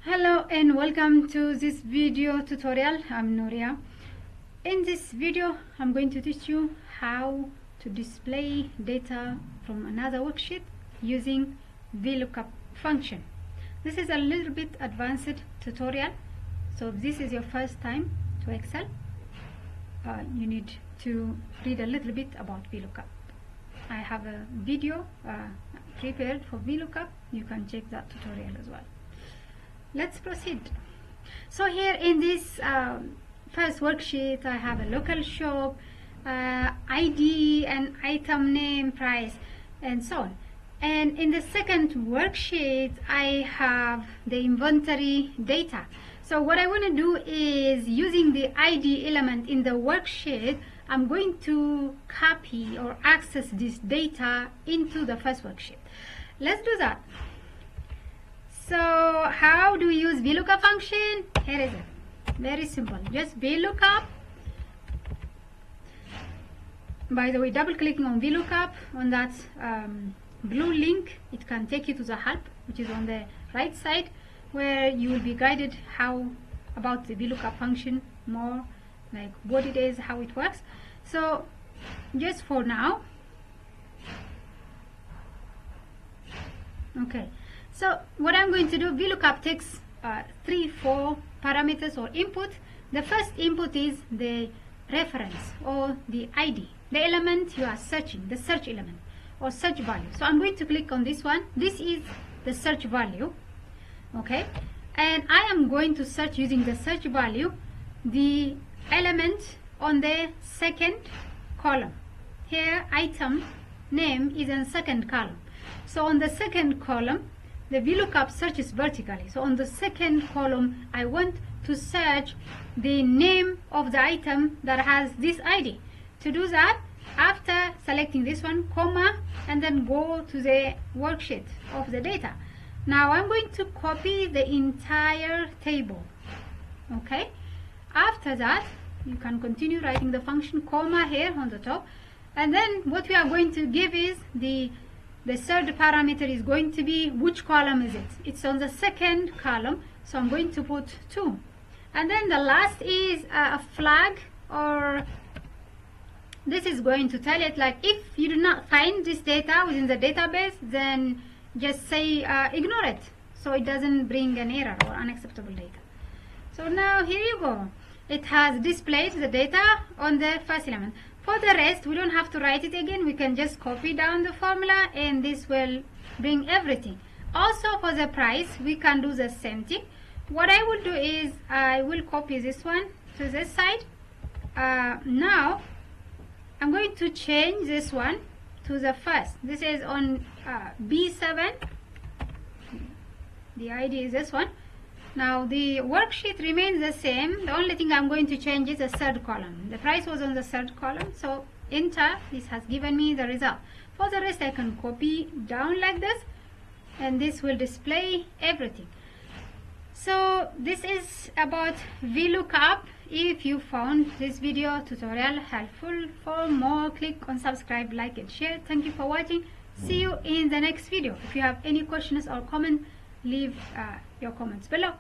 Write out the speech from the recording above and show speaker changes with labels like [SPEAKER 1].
[SPEAKER 1] Hello and welcome to this video tutorial. I'm Nuria. In this video I'm going to teach you how to display data from another worksheet using vlookup function. This is a little bit advanced tutorial, so if this is your first time to Excel, you need to read a little bit about vlookup. I have a video prepared for vlookup. You can check that tutorial as well. Let's proceed. So here in this first worksheet, I have a local shop, ID and item name, price, and so on. And in the second worksheet, I have the inventory data. So what I want to do is, using the ID element in the worksheet, I'm going to copy or access this data into the first worksheet. Let's do that. So how do we use vlookup function? Here is it. Very simple. Just vlookup. By the way, double clicking on vlookup on that blue link, it can take you to the help, which is on the right side, where you will be guided how about the vlookup function, more like what it is, how it works. So just for now, okay. So what I'm going to do, vlookup takes 3-4 parameters or input. The first input is the reference or the ID, the element you are searching, the search element or search value. So I'm going to click on this one. This is the search value, okay? And I am going to search using the search value the element on the second column. Here item name is in second column. So on the second column, the vlookup searches vertically. So on the second column, I want to search the name of the item that has this ID. To do that, after selecting this one, comma, and then go to the worksheet of the data. Now I'm going to copy the entire table. Okay. After that, you can continue writing the function comma here on the top. And then what we are going to give is the third parameter is going to be which column is it? It's on the second column, so I'm going to put 2. And then the last is a flag, or this is going to tell it like if you do not find this data within the database, then just say ignore it, so it doesn't bring an error or unacceptable data. So now here you go. It has displayed the data on the first element. For the rest, we don't have to write it again. We can just copy down the formula and this will bring everything. Also for the price, we can do the same thing. What I will do is I will copy this one to this side. Now I'm going to change this one to the first. This is on B7. The ID is this one. Now the worksheet remains the same. The only thing I'm going to change is the third column. The price was on the third column, so enter. This has given me the result. For the rest, I can copy down like this, and this will display everything. So this is about vlookup. If you found this video tutorial helpful, for more, click on subscribe, like and share. Thank you for watching. See you in the next video. If you have any questions or comment, leave your comments below.